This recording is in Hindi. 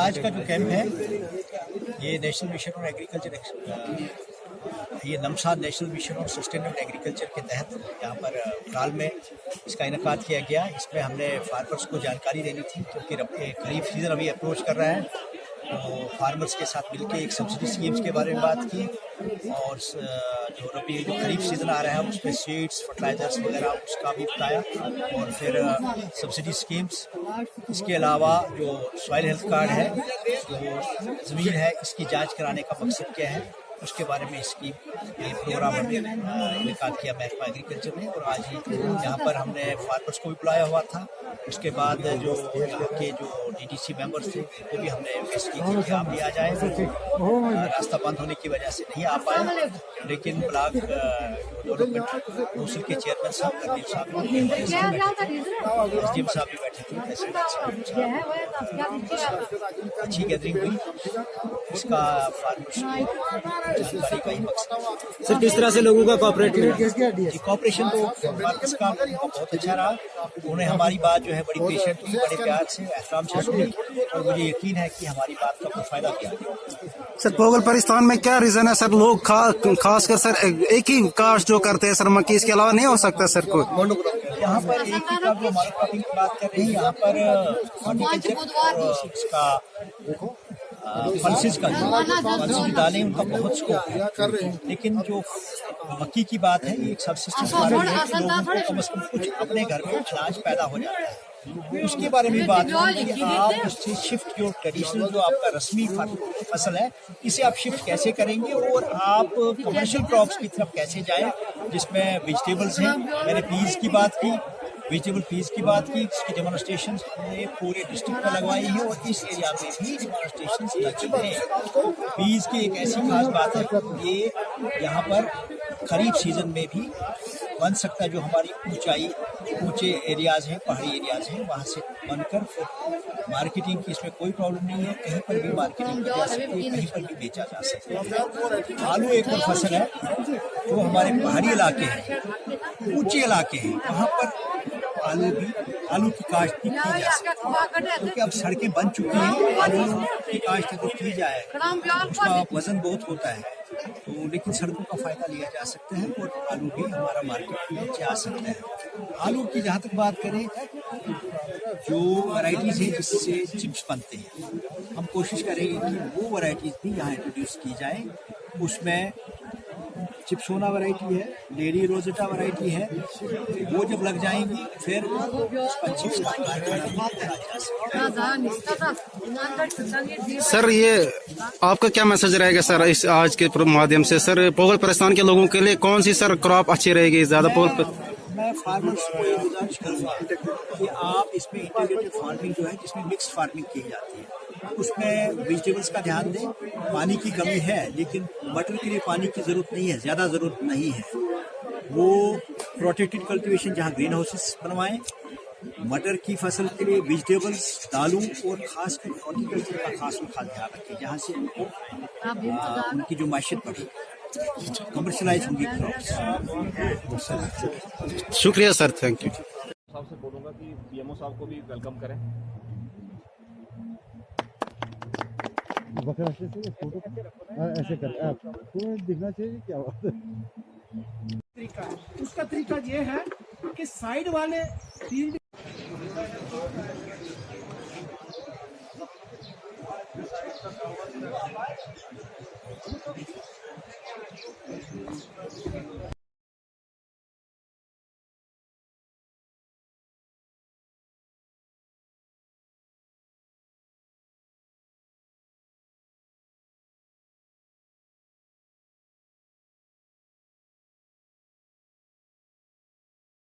आज का जो कैंप है ये नेशनल मिशन ऑन एग्रीकल्चर, ये NMSA national mission on sustainable agriculture के तहत यहाँ पर फिलहाल में इसका इनेकाद किया गया। इसमें हमने फार्मर्स को जानकारी देनी थी क्योंकि खरीफ सीज़न अभी अप्रोच कर रहा है, तो फार्मर्स के साथ मिलकर एक सब्सिडी स्कीम्स के बारे में बात की और जो रबी जो खरीफ सीज़न आ रहा है उसमें सीड्स फर्टिलाइजर्स वगैरह उसका भी बताया और फिर सब्सिडी स्कीम्स। इसके अलावा जो सॉइल हेल्थ कार्ड है, जो ज़मीन है, इसकी जांच कराने का मकसद क्या है उसके बारे में इसकी प्रोग्राम इनेकाद किया महकमा एग्रीकल्चर ने। और आज ही यहाँ पर हमने फार्मर्स को भी बुलाया हुआ था। उसके बाद जो यहाँ के जो डीडीसी मेंबर्स थे उनको भी हमने रिक्वेस्ट की थी कि आप भी आ जाएँ। रास्ता बंद होने की वजह से नहीं आ पाए, लेकिन ब्लॉक डेवलपमेंट काउंसिल के चेयरमैन साहब करदीप साहब एसडीएम साहब भी बैठे थे। अच्छी गैदरिंग हुई। इसका फार्मर्स जानकारी का ही मकसद सर किस तरह से लोगों का कॉपरेशन तो फार्मर्स का बहुत अच्छा रहा। उन्हें हमारी बात जो है बड़ी पेशेंटली बड़े प्यार से एहतराम से सुनी और मुझे यकीन है कि हमारी बात का कोई फायदा किया गया। सर पोगल परिस्थान में क्या रीजन है सर, लोग खासकर सर एक ही कास्ट जो करते हैं सर मक्की, इसके अलावा नहीं हो सकता सर कोई? यहाँ पर एक ही का जो हमारे क्रॉपिंग की बात कर रहे हैं, यहाँ पर हॉर्टिकल्चर और इसका पल्सेस का पल्सेस की दालें उनका बहुत स्कोप है, लेकिन जो मक्की की बात है एक सबसिस्टेंस फार्मिंग है कि लोगों को कम से कम कुछ अपने घर में अनाज पैदा हो जाता है। उसके बारे में बात है कि आप उससे शिफ्ट जो ट्रेडिशनल जो आपका रस्मी फसल है इसे आप शिफ्ट कैसे करेंगे और आप कमर्शियल क्रॉप्स की तरफ कैसे जाएं, जिसमें वेजिटेबल्स हैं। मैंने पीस की बात की, वेजिटेबल पीस की बात की, जिसकी डेमोन्स्ट्रेशन हमने पूरे डिस्ट्रिक्ट में लगवाई है और इस एरिया में भी डेमोन्स्ट्रेशन लगी है। पीस की एक ऐसी खास बात है कि ये यहाँ पर खरीफ सीजन में भी बन सकता है। जो हमारी ऊंचे एरियाज हैं, पहाड़ी एरियाज हैं, वहाँ से बनकर फिर मार्केटिंग की इसमें कोई प्रॉब्लम नहीं है। कहीं पर भी मार्केटिंग की जा सकती है, कहीं पर भी बेचा जा सकता है। आलू एक और फसल है जो हमारे पहाड़ी इलाके हैं, ऊंचे इलाके हैं, वहाँ पर आलू की काश्त भी की जा सकती है क्योंकि अब सड़कें बन चुकी हैं। आलू की काश्त अगर की जाए उसका वजन बहुत होता है, तो लेकिन सड़कों का फायदा लिया जा सकता है और आलू भी हमारा मार्केट में जा सकता है। आलू की जहाँ तक बात करें, जो वैरायटीज़ हैं जिससे चिप्स बनते हैं, हम कोशिश करेंगे कि वो वैरायटीज़ भी यहाँ इंट्रोड्यूस की जाए। उसमें चिप्सोना वैरायटी है, लेडी रोजेटा वैरायटी है, वो जब लग जाएंगी फिर चिप्स का सर ये आपका क्या मैसेज रहेगा सर इस आज के माध्यम से? सर पोगल परिस्थान के लोगों के लिए कौन सी सर क्रॉप अच्छी रहेगी ज्यादा? मैं फार्मर्स को ये गुजारिश करूँगा कि आप इसमें इंटीग्रेटेड फार्मिंग जो है जिसमें मिक्स फार्मिंग की जाती है उसमें वेजिटेबल्स का ध्यान दें। पानी की कमी है लेकिन मटर के लिए पानी की ज़रूरत नहीं है, ज़्यादा ज़रूरत नहीं है। वो प्रोटेक्टेड कल्टीवेशन जहाँ ग्रीन हाउसेस बनवाएं। मटर की फसल के लिए वेजिटेबल्स, दालों और खासकर हॉर्टिकल्चर का खास उनका ध्यान रखें जहाँ से उनको उनकी जो माशियत बढ़े, कमर्शलाइज होंगी क्रॉप्स। शुक्रिया सर, थैंक यू। साहब से बोलूँगा कि पीएमओ साहब को भी वेलकम करें। फोटो ऐसे कर आप दिखना चाहिए क्या बात है। तरीका उसका तरीका ये है कि साइड वाले फील्ड